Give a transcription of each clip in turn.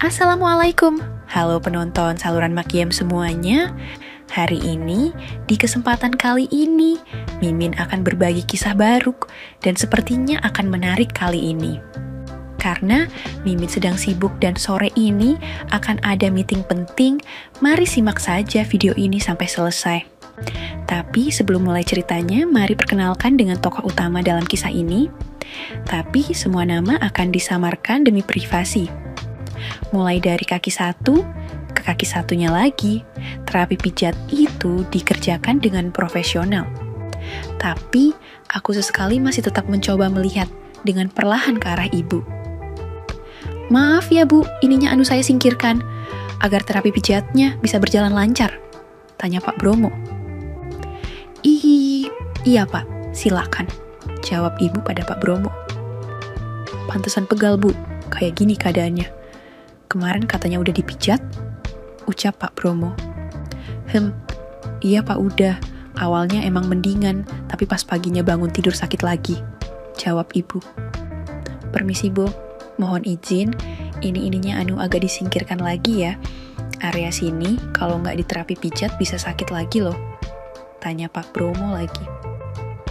Assalamualaikum, halo penonton saluran Makiem semuanya. Hari ini, di kesempatan kali ini, Mimin akan berbagi kisah baru dan sepertinya akan menarik kali ini. Karena Mimin sedang sibuk dan sore ini akan ada meeting penting, mari simak saja video ini sampai selesai. Tapi sebelum mulai ceritanya, mari perkenalkan dengan tokoh utama dalam kisah ini. Tapi semua nama akan disamarkan demi privasi. Mulai dari kaki satu ke kaki satunya lagi, terapi pijat itu dikerjakan dengan profesional. Tapi aku sesekali masih tetap mencoba melihat dengan perlahan ke arah ibu. Maaf ya bu, ininya anu saya singkirkan, agar terapi pijatnya bisa berjalan lancar, tanya Pak Bromo. Iya pak, silakan, jawab ibu pada Pak Bromo. Pantesan pegal bu, kayak gini keadaannya. Kemarin katanya udah dipijat, ucap Pak Bromo. Iya pak udah, awalnya emang mendingan, tapi pas paginya bangun tidur sakit lagi, jawab ibu. Permisi bu, mohon izin, ininya anu agak disingkirkan lagi ya. Area sini kalau nggak diterapi pijat bisa sakit lagi loh, tanya Pak Bromo lagi.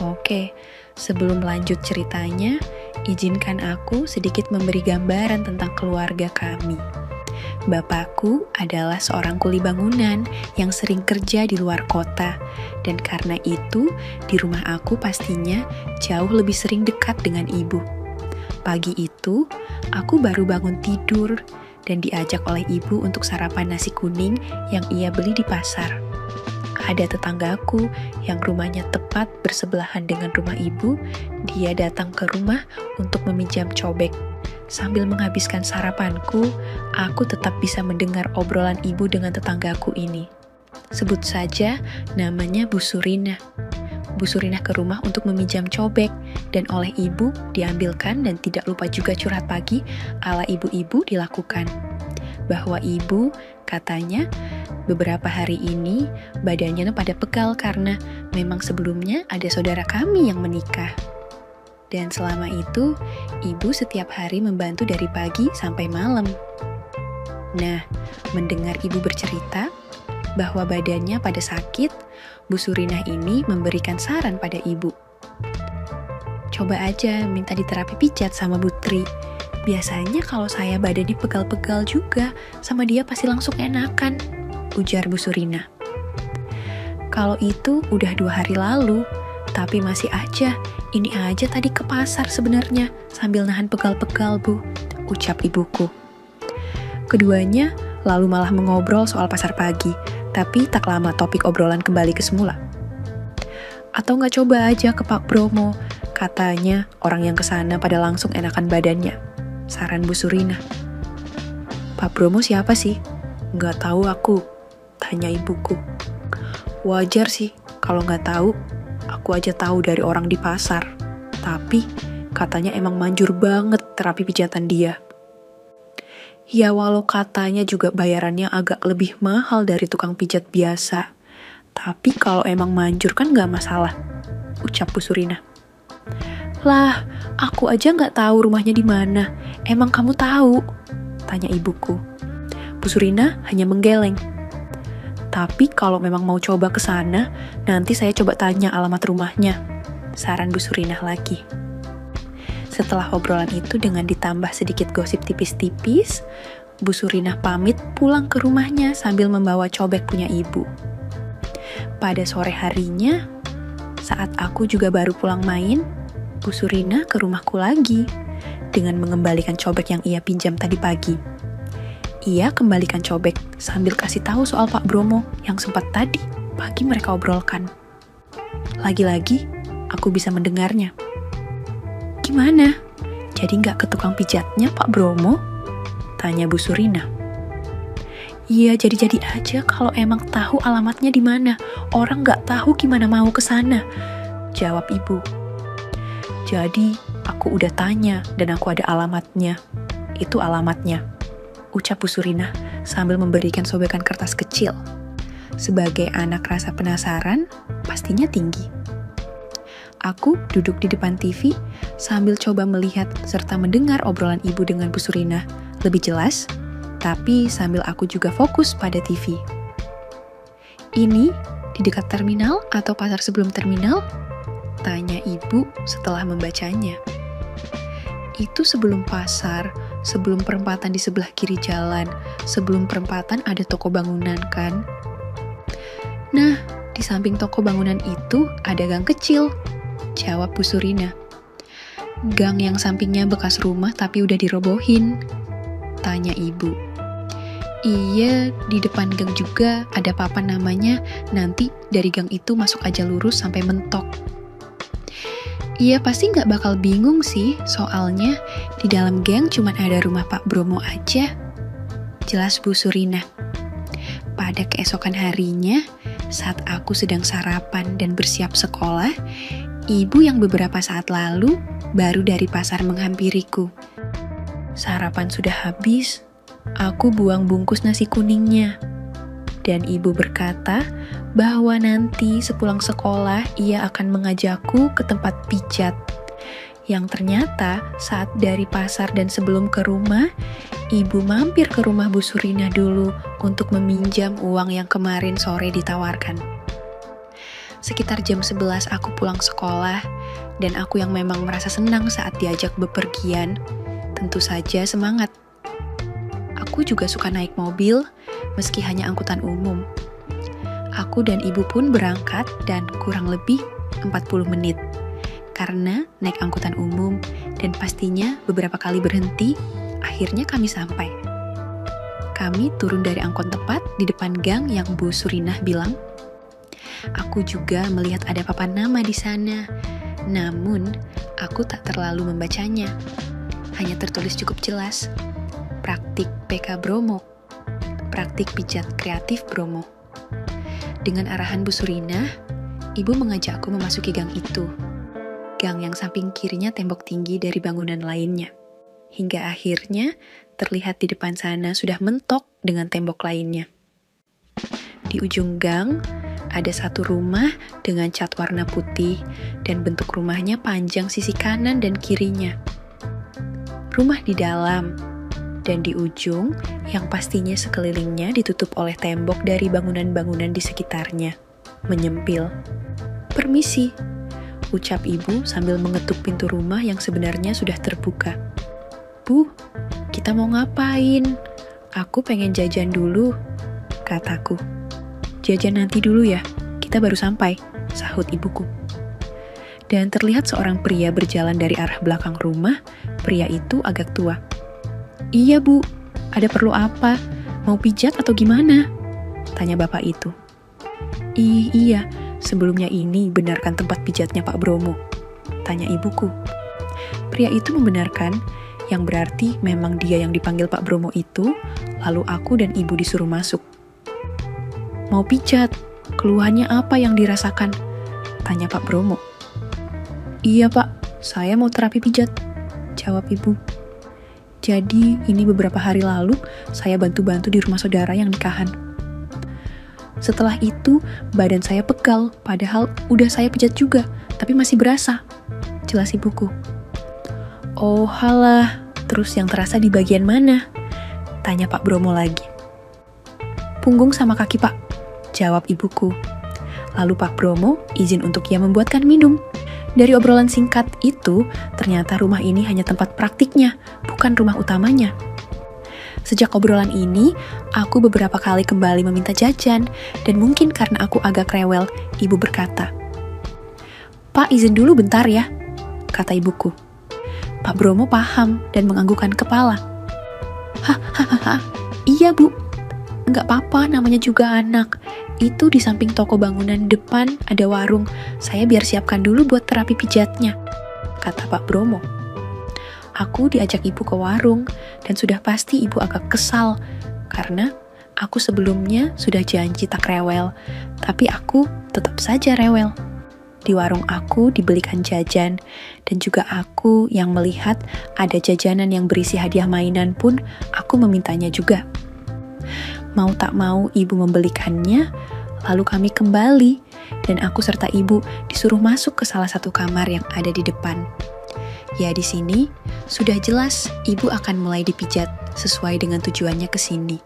Oke, sebelum lanjut ceritanya, izinkan aku sedikit memberi gambaran tentang keluarga kami. Bapakku adalah seorang kuli bangunan yang sering kerja di luar kota, dan karena itu di rumah aku pastinya jauh lebih sering dekat dengan ibu. Pagi itu, aku baru bangun tidur dan diajak oleh ibu untuk sarapan nasi kuning yang ia beli di pasar. Ada tetanggaku yang rumahnya tepat bersebelahan dengan rumah ibu, dia datang ke rumah untuk meminjam cobek. Sambil menghabiskan sarapanku, aku tetap bisa mendengar obrolan ibu dengan tetanggaku ini. Sebut saja namanya Bu Surina. Bu Surina ke rumah untuk meminjam cobek, dan oleh ibu diambilkan dan tidak lupa juga curhat pagi ala ibu-ibu dilakukan. Bahwa ibu, katanya, beberapa hari ini badannya pada pegal karena memang sebelumnya ada saudara kami yang menikah. Dan selama itu, ibu setiap hari membantu dari pagi sampai malam. Nah, mendengar ibu bercerita bahwa badannya pada sakit, Bu Surinah ini memberikan saran pada ibu. Coba aja minta diterapi pijat sama Bu Tri. Biasanya kalau saya badannya pegal-pegal juga, sama dia pasti langsung enakan, ujar Bu Surina. Kalau itu udah 2 hari lalu, tapi masih aja, ini aja tadi ke pasar sebenarnya, sambil nahan pegal-pegal bu, ucap ibuku. Keduanya lalu malah mengobrol soal pasar pagi, tapi tak lama topik obrolan kembali ke semula. Atau nggak coba aja ke Pak Bromo, katanya orang yang kesana pada langsung enakan badannya, saran Bu Surina. Pak Bromo siapa sih? Nggak tahu aku, tanya ibuku. Wajar sih, kalau nggak tahu, aku aja tahu dari orang di pasar. Tapi, katanya emang manjur banget terapi pijatan dia. Ya walau katanya juga bayarannya agak lebih mahal dari tukang pijat biasa. Tapi kalau emang manjur kan nggak masalah, ucap Bu Surina. Lah, aku aja nggak tahu rumahnya di mana. Emang kamu tahu? Tanya ibuku. Bu Surina hanya menggeleng. Tapi kalau memang mau coba ke sana, nanti saya coba tanya alamat rumahnya, saran Bu Surinah lagi. Setelah obrolan itu dengan ditambah sedikit gosip tipis-tipis, Bu Surinah pamit pulang ke rumahnya sambil membawa cobek punya ibu. Pada sore harinya, saat aku juga baru pulang main, Bu Surinah ke rumahku lagi dengan mengembalikan cobek yang ia pinjam tadi pagi. Ia kembalikan cobek sambil kasih tahu soal Pak Bromo yang sempat tadi pagi mereka obrolkan. Lagi-lagi, aku bisa mendengarnya. Gimana? Jadi nggak ke tukang pijatnya Pak Bromo? Tanya Bu Surina. Iya, jadi-jadi aja kalau emang tahu alamatnya di mana. Orang nggak tahu gimana mau ke sana, jawab ibu. Jadi, aku udah tanya dan aku ada alamatnya. Itu alamatnya, ucap Bu Surina sambil memberikan sobekan kertas kecil. Sebagai anak rasa penasaran, pastinya tinggi. Aku duduk di depan TV sambil coba melihat serta mendengar obrolan ibu dengan Bu Surina lebih jelas tapi sambil aku juga fokus pada TV. Ini di dekat terminal atau pasar sebelum terminal? Tanya ibu setelah membacanya. Itu sebelum pasar, sebelum perempatan di sebelah kiri jalan, sebelum perempatan ada toko bangunan kan? Nah, di samping toko bangunan itu ada gang kecil, jawab Bu Surina. Gang yang sampingnya bekas rumah tapi udah dirobohin, tanya ibu. Iya, di depan gang juga ada papan namanya, nanti dari gang itu masuk aja lurus sampai mentok. Iya, pasti nggak bakal bingung sih, soalnya di dalam gang cuma ada rumah Pak Bromo aja, jelas Bu Surina. Pada keesokan harinya, saat aku sedang sarapan dan bersiap sekolah, ibu yang beberapa saat lalu baru dari pasar menghampiriku. Sarapan sudah habis, aku buang bungkus nasi kuningnya. Dan ibu berkata bahwa nanti sepulang sekolah ia akan mengajakku ke tempat pijat. Yang ternyata saat dari pasar dan sebelum ke rumah, ibu mampir ke rumah Bu Surina dulu untuk meminjam uang yang kemarin sore ditawarkan. Sekitar jam 11 aku pulang sekolah, dan aku yang memang merasa senang saat diajak bepergian, tentu saja semangat. Aku juga suka naik mobil, meski hanya angkutan umum. Aku dan ibu pun berangkat dan kurang lebih 40 menit. Karena naik angkutan umum dan pastinya beberapa kali berhenti, akhirnya kami sampai. Kami turun dari angkot tepat di depan gang yang Bu Surinah bilang. Aku juga melihat ada papan nama di sana, namun aku tak terlalu membacanya. Hanya tertulis cukup jelas, Praktik PK Bromo, Praktik Pijat Kreatif Bromo. Dengan arahan Bu Surinah, ibu mengajakku memasuki gang itu. Gang yang samping kirinya tembok tinggi dari bangunan lainnya. Hingga akhirnya terlihat di depan sana sudah mentok dengan tembok lainnya. Di ujung gang, ada satu rumah dengan cat warna putih dan bentuk rumahnya panjang sisi kanan dan kirinya. Rumah di dalam, dan di ujung yang pastinya sekelilingnya ditutup oleh tembok dari bangunan-bangunan di sekitarnya. Menyempil. Permisi, ucap ibu sambil mengetuk pintu rumah yang sebenarnya sudah terbuka. Bu, kita mau ngapain? Aku pengen jajan dulu, kataku. Jajan nanti dulu ya, kita baru sampai, sahut ibuku. Dan terlihat seorang pria berjalan dari arah belakang rumah. Pria itu agak tua. Iya bu, ada perlu apa? Mau pijat atau gimana? Tanya bapak itu. Iya, sebelumnya ini benarkan tempat pijatnya Pak Bromo? Tanya ibuku. Pria itu membenarkan, yang berarti memang dia yang dipanggil Pak Bromo itu, lalu aku dan ibu disuruh masuk. Mau pijat, keluhannya apa yang dirasakan? Tanya Pak Bromo. Iya pak, saya mau terapi pijat, jawab ibu. Jadi, ini beberapa hari lalu, saya bantu-bantu di rumah saudara yang nikahan. Setelah itu, badan saya pegal, padahal udah saya pijat juga, tapi masih berasa, jelas ibuku. Oh halah, terus yang terasa di bagian mana? Tanya Pak Bromo lagi. Punggung sama kaki pak, jawab ibuku. Lalu Pak Bromo izin untuk ia membuatkan minum. Dari obrolan singkat itu, ternyata rumah ini hanya tempat praktiknya, bukan rumah utamanya. Sejak obrolan ini, aku beberapa kali kembali meminta jajan, dan mungkin karena aku agak rewel, ibu berkata, Pak izin dulu bentar ya, kata ibuku. Pak Bromo paham dan menganggukkan kepala. Hahaha, iya bu, nggak apa-apa namanya juga anak. Itu di samping toko bangunan depan ada warung, saya biar siapkan dulu buat terapi pijatnya, kata Pak Bromo. Aku diajak ibu ke warung, dan sudah pasti ibu agak kesal, karena aku sebelumnya sudah janji tak rewel, tapi aku tetap saja rewel. Di warung aku dibelikan jajan, dan juga aku yang melihat ada jajanan yang berisi hadiah mainan pun aku memintanya juga. Mau tak mau ibu membelikannya, lalu kami kembali, dan aku serta ibu disuruh masuk ke salah satu kamar yang ada di depan. Ya di sini, sudah jelas ibu akan mulai dipijat sesuai dengan tujuannya ke sini.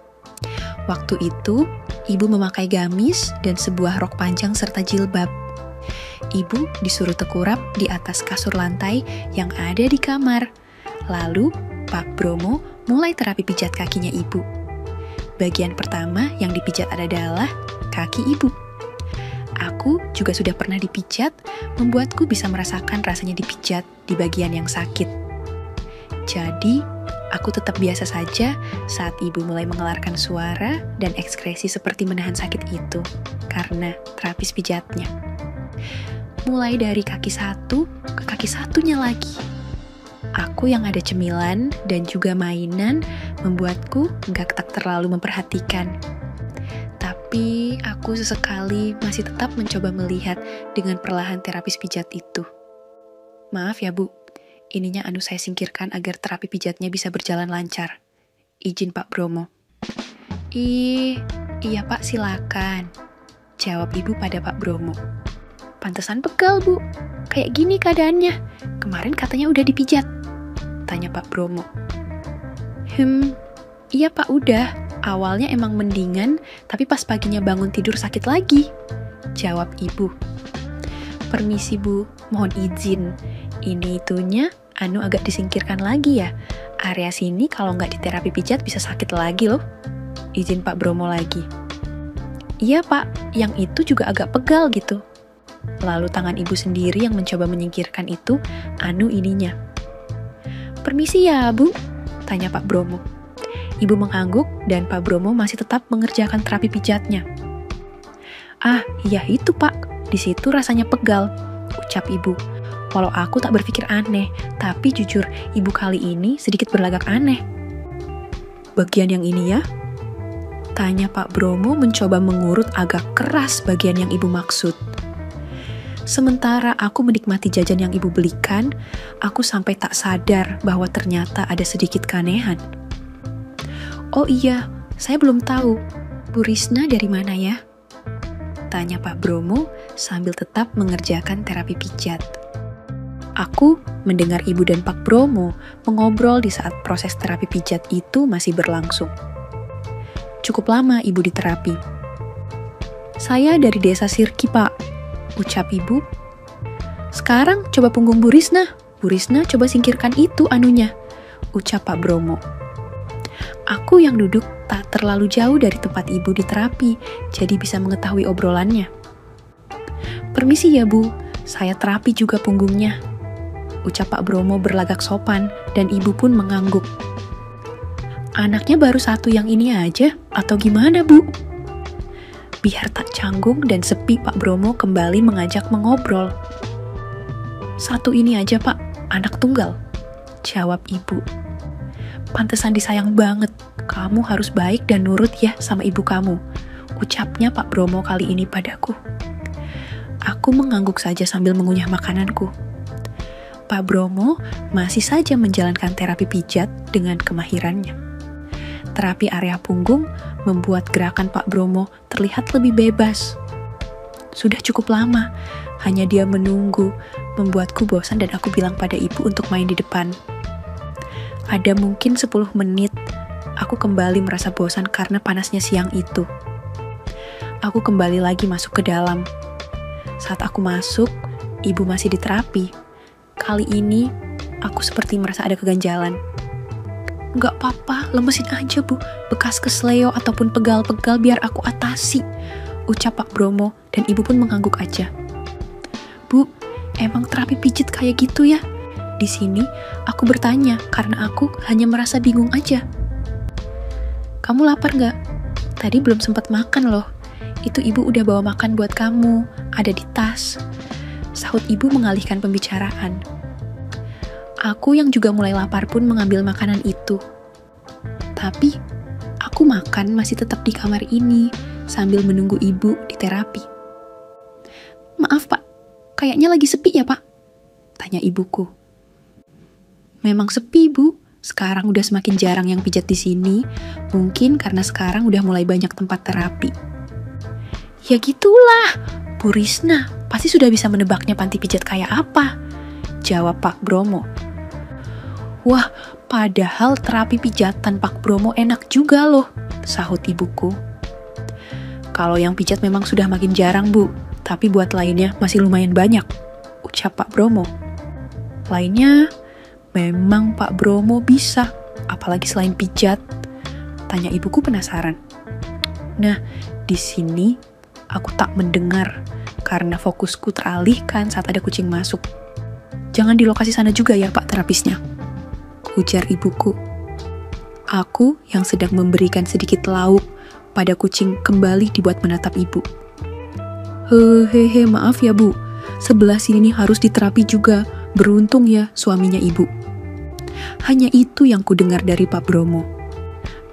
Waktu itu, ibu memakai gamis dan sebuah rok panjang serta jilbab. Ibu disuruh tengkurap di atas kasur lantai yang ada di kamar. Lalu, Pak Bromo mulai terapi pijat kakinya ibu. Bagian pertama yang dipijat adalah kaki ibu. Aku juga sudah pernah dipijat, membuatku bisa merasakan rasanya dipijat di bagian yang sakit. Jadi, aku tetap biasa saja saat ibu mulai mengeluarkan suara dan ekspresi seperti menahan sakit itu karena terapis pijatnya. Mulai dari kaki satu ke kaki satunya lagi. Aku yang ada cemilan dan juga mainan membuatku nggak tak terlalu memperhatikan. Tapi aku sesekali masih tetap mencoba melihat dengan perlahan terapis pijat itu. Maaf ya Bu, ininya saya singkirkan agar terapi pijatnya bisa berjalan lancar. Izin Pak Bromo. Iya Pak silakan. Jawab ibu pada Pak Bromo. Pantesan pegal Bu, kayak gini keadaannya. Kemarin katanya udah dipijat. Tanya Pak Bromo. Iya Pak udah. Awalnya emang mendingan, tapi pas paginya bangun tidur sakit lagi. Jawab ibu. Permisi Bu, mohon izin. Ini itunya, agak disingkirkan lagi ya. Area sini kalau nggak diterapi pijat bisa sakit lagi loh. Izin Pak Bromo lagi. Iya Pak, yang itu juga agak pegal gitu. Lalu tangan ibu sendiri yang mencoba menyingkirkan itu, ininya. Permisi ya Bu, tanya Pak Bromo. Ibu mengangguk dan Pak Bromo masih tetap mengerjakan terapi pijatnya. Iya itu Pak, di situ rasanya pegal, ucap ibu. Walau aku tak berpikir aneh, tapi jujur ibu kali ini sedikit berlagak aneh. Bagian yang ini ya? Tanya Pak Bromo mencoba mengurut agak keras bagian yang ibu maksud. Sementara aku menikmati jajan yang ibu belikan, aku sampai tak sadar bahwa ternyata ada sedikit keanehan. Oh iya, saya belum tahu. Bu Risna dari mana ya? Tanya Pak Bromo sambil tetap mengerjakan terapi pijat. Aku mendengar ibu dan Pak Bromo mengobrol di saat proses terapi pijat itu masih berlangsung. Cukup lama ibu diterapi. Saya dari desa Sirki Pak, ucap ibu. Sekarang coba punggung Bu Risna. Bu Risna coba singkirkan itu anunya, ucap Pak Bromo. Aku yang duduk tak terlalu jauh dari tempat ibu diterapi, jadi bisa mengetahui obrolannya. Permisi ya Bu, saya terapi juga punggungnya, ucap Pak Bromo berlagak sopan dan ibu pun mengangguk. Anaknya baru satu yang ini aja, atau gimana Bu? Biar tak canggung dan sepi Pak Bromo kembali mengajak mengobrol. Satu ini aja Pak, anak tunggal, jawab ibu. Pantesan disayang banget, kamu harus baik dan nurut ya sama ibu kamu, ucapnya Pak Bromo kali ini padaku. Aku mengangguk saja sambil mengunyah makananku. Pak Bromo masih saja menjalankan terapi pijat dengan kemahirannya. Terapi area punggung membuat gerakan Pak Bromo terlihat lebih bebas. Sudah cukup lama, hanya dia menunggu, membuatku bosan dan aku bilang pada ibu untuk main di depan. Ada mungkin 10 menit, aku kembali merasa bosan karena panasnya siang itu. Aku kembali lagi masuk ke dalam. Saat aku masuk, ibu masih diterapi. Kali ini, aku seperti merasa ada keganjalan. Nggak apa-apa, lemesin aja Bu. Bekas kesleo ataupun pegal-pegal biar aku atasi, ucap Pak Bromo dan ibu pun mengangguk aja. Bu, emang terapi pijit kayak gitu ya? Di sini, aku bertanya karena aku hanya merasa bingung aja. Kamu lapar nggak? Tadi belum sempat makan loh. Itu ibu udah bawa makan buat kamu, ada di tas. Sahut ibu mengalihkan pembicaraan. Aku yang juga mulai lapar pun mengambil makanan itu. Tapi, aku makan masih tetap di kamar ini, sambil menunggu ibu di terapi. Maaf Pak, kayaknya lagi sepi ya Pak? Tanya ibuku. Memang sepi Bu, sekarang udah semakin jarang yang pijat di sini, mungkin karena sekarang udah mulai banyak tempat terapi. Ya gitulah, Bu Risna pasti sudah bisa menebaknya panti pijat kayak apa, jawab Pak Bromo. Wah, padahal terapi pijatan Pak Bromo enak juga loh, sahut ibuku. Kalau yang pijat memang sudah makin jarang, Bu, tapi buat lainnya masih lumayan banyak, ucap Pak Bromo. Lainnya, memang Pak Bromo bisa, apalagi selain pijat, tanya ibuku penasaran. Nah, di sini aku tak mendengar karena fokusku teralihkan saat ada kucing masuk. Jangan di lokasi sana juga ya Pak terapisnya, ujar ibuku. Aku yang sedang memberikan sedikit lauk pada kucing kembali dibuat menatap ibu. Hehehe, maaf ya Bu, sebelah sini nih harus diterapi juga. Beruntung ya suaminya ibu. Hanya itu yang kudengar dari Pak Bromo.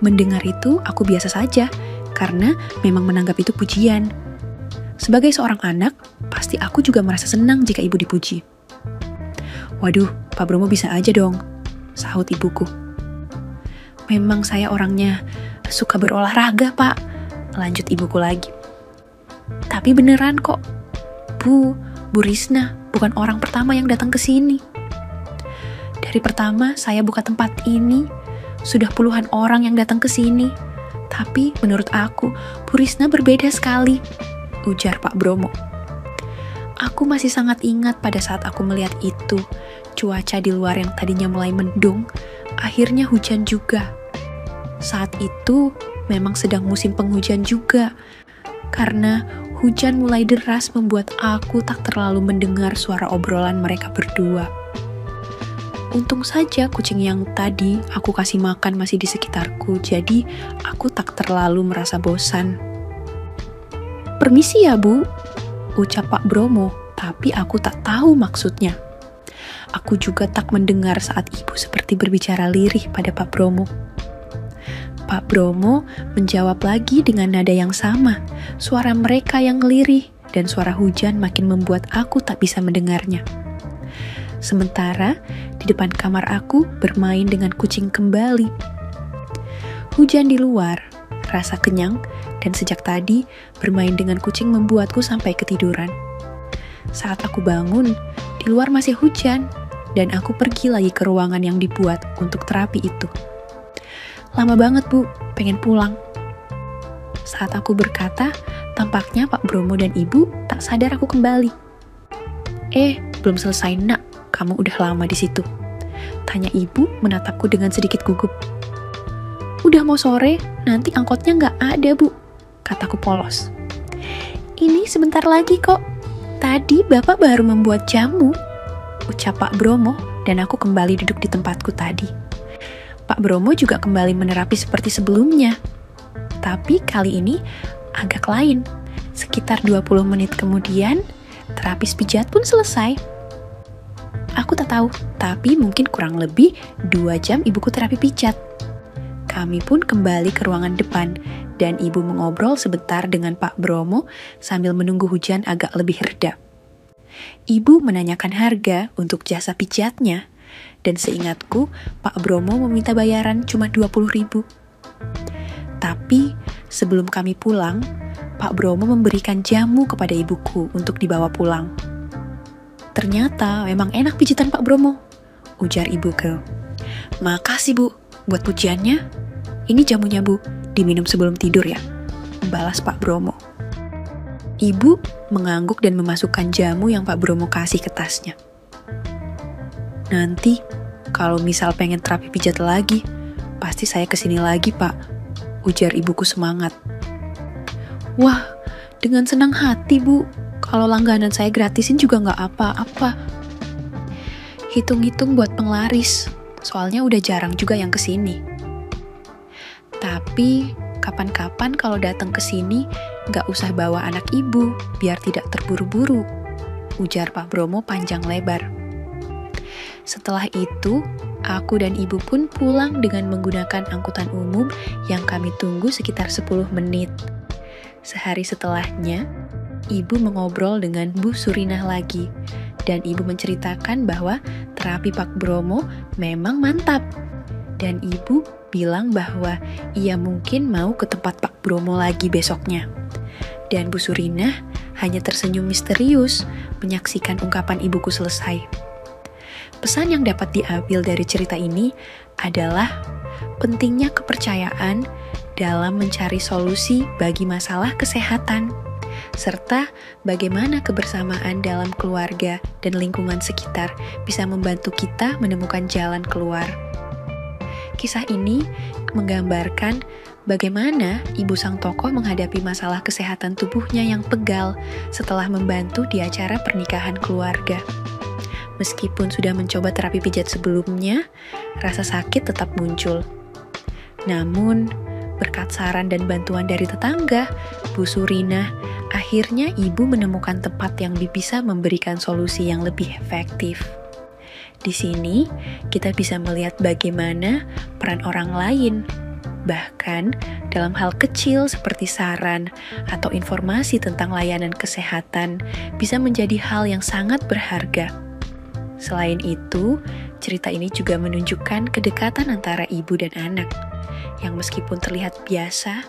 Mendengar itu aku biasa saja, karena memang menganggap itu pujian. Sebagai seorang anak, pasti aku juga merasa senang jika ibu dipuji. Waduh, Pak Bromo bisa aja dong, sahut ibuku. Memang saya orangnya suka berolahraga, Pak, lanjut ibuku lagi. Tapi beneran kok, Bu Risna bukan orang pertama yang datang ke sini. Dari pertama saya buka tempat ini, sudah puluhan orang yang datang ke sini. Tapi menurut aku, Bu Risna berbeda sekali, ujar Pak Bromo. Aku masih sangat ingat pada saat aku melihat itu, cuaca di luar yang tadinya mulai mendung, akhirnya hujan juga. Saat itu memang sedang musim penghujan juga, karena hujan mulai deras membuat aku tak terlalu mendengar suara obrolan mereka berdua. Untung saja kucing yang tadi aku kasih makan masih di sekitarku, jadi aku tak terlalu merasa bosan. Permisi ya Bu, ucap Pak Bromo, tapi aku tak tahu maksudnya. Aku juga tak mendengar saat ibu seperti berbicara lirih pada Pak Bromo. Pak Bromo menjawab lagi dengan nada yang sama, suara mereka yang lirih dan suara hujan makin membuat aku tak bisa mendengarnya. Sementara di depan kamar aku bermain dengan kucing kembali. Hujan di luar, rasa kenyang, dan sejak tadi bermain dengan kucing membuatku sampai ketiduran. Saat aku bangun, di luar masih hujan, dan aku pergi lagi ke ruangan yang dibuat untuk terapi itu. Lama banget Bu, pengen pulang. Saat aku berkata, tampaknya Pak Bromo dan Ibu tak sadar aku kembali. Belum selesai Nak, kamu udah lama di situ, tanya Ibu menatapku dengan sedikit gugup. Udah mau sore, nanti angkotnya nggak ada Bu, kataku polos. Ini sebentar lagi kok, tadi Bapak baru membuat jamu, ucap Pak Bromo, dan aku kembali duduk di tempatku tadi. Pak Bromo juga kembali menerapi seperti sebelumnya, tapi kali ini agak lain. Sekitar 20 menit kemudian, terapis pijat pun selesai. Aku tak tahu, tapi mungkin kurang lebih 2 jam ibuku terapi pijat. Kami pun kembali ke ruangan depan, dan ibu mengobrol sebentar dengan Pak Bromo sambil menunggu hujan agak lebih reda. Ibu menanyakan harga untuk jasa pijatnya, dan seingatku Pak Bromo meminta bayaran cuma 20.000. Tapi sebelum kami pulang, Pak Bromo memberikan jamu kepada ibuku untuk dibawa pulang. Ternyata memang enak pijitan Pak Bromo, ujar ibuku. Makasih Bu, buat pujiannya. Ini jamunya Bu, diminum sebelum tidur ya, balas Pak Bromo. Ibu mengangguk dan memasukkan jamu yang Pak Bromo kasih ke tasnya. Nanti kalau misal pengen terapi pijat lagi, pasti saya kesini lagi Pak, ujar ibuku semangat. Wah, dengan senang hati Bu, kalau langganan saya gratisin juga nggak apa-apa. Hitung-hitung buat penglaris, soalnya udah jarang juga yang kesini. Tapi kapan-kapan kalau datang ke sini nggak usah bawa anak ibu biar tidak terburu-buru, ujar Pak Bromo panjang lebar. Setelah itu, aku dan ibu pun pulang dengan menggunakan angkutan umum yang kami tunggu sekitar 10 menit. Sehari setelahnya, ibu mengobrol dengan Bu Surinah lagi, dan ibu menceritakan bahwa terapi Pak Bromo memang mantap. Dan ibu bilang bahwa ia mungkin mau ke tempat Pak Bromo lagi besoknya. Dan Bu Surinah hanya tersenyum misterius menyaksikan ungkapan ibuku selesai. Pesan yang dapat diambil dari cerita ini adalah pentingnya kepercayaan dalam mencari solusi bagi masalah kesehatan, serta bagaimana kebersamaan dalam keluarga dan lingkungan sekitar bisa membantu kita menemukan jalan keluar. Kisah ini menggambarkan bagaimana ibu sang tokoh menghadapi masalah kesehatan tubuhnya yang pegal setelah membantu di acara pernikahan keluarga. Meskipun sudah mencoba terapi pijat sebelumnya, rasa sakit tetap muncul. Namun, berkat saran dan bantuan dari tetangga, Bu Surina, akhirnya ibu menemukan tempat yang bisa memberikan solusi yang lebih efektif. Di sini, kita bisa melihat bagaimana peran orang lain, bahkan dalam hal kecil seperti saran atau informasi tentang layanan kesehatan, bisa menjadi hal yang sangat berharga. Selain itu, cerita ini juga menunjukkan kedekatan antara ibu dan anak, yang meskipun terlihat biasa,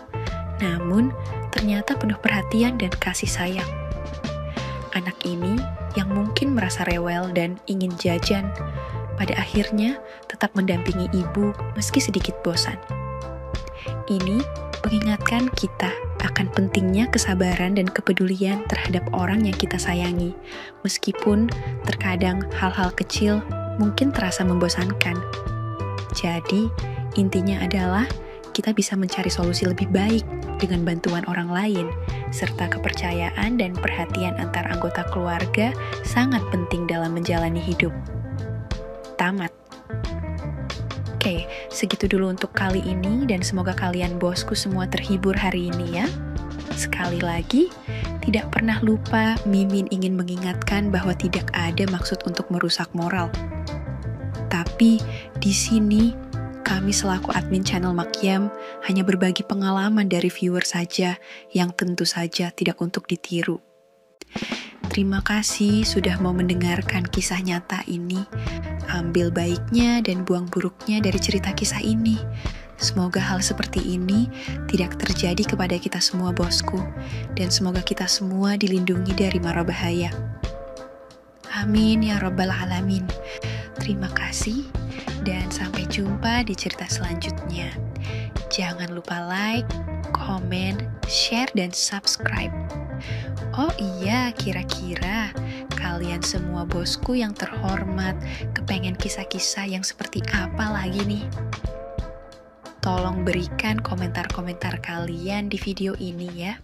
namun ternyata penuh perhatian dan kasih sayang. Anak ini yang mungkin merasa rewel dan ingin jajan, pada akhirnya tetap mendampingi ibu meski sedikit bosan. Ini mengingatkan kita akan pentingnya kesabaran dan kepedulian terhadap orang yang kita sayangi, meskipun terkadang hal-hal kecil mungkin terasa membosankan. Jadi, intinya adalah kita bisa mencari solusi lebih baik dengan bantuan orang lain, serta kepercayaan dan perhatian antar anggota keluarga sangat penting dalam menjalani hidup. Tamat. Oke, segitu dulu untuk kali ini dan semoga kalian bosku semua terhibur hari ini ya. Sekali lagi, tidak pernah lupa Mimin ingin mengingatkan bahwa tidak ada maksud untuk merusak moral. Tapi di sini kami selaku admin channel Makyam hanya berbagi pengalaman dari viewer saja yang tentu saja tidak untuk ditiru. Terima kasih sudah mau mendengarkan kisah nyata ini. Ambil baiknya dan buang buruknya dari cerita kisah ini. Semoga hal seperti ini tidak terjadi kepada kita semua bosku, dan semoga kita semua dilindungi dari mara bahaya. Amin ya rabbal alamin. Terima kasih dan sampai jumpa di cerita selanjutnya. Jangan lupa like, komen, share, dan subscribe. Oh iya, kira-kira kalian semua bosku yang terhormat kepengen kisah-kisah yang seperti apa lagi nih? Tolong berikan komentar-komentar kalian di video ini ya.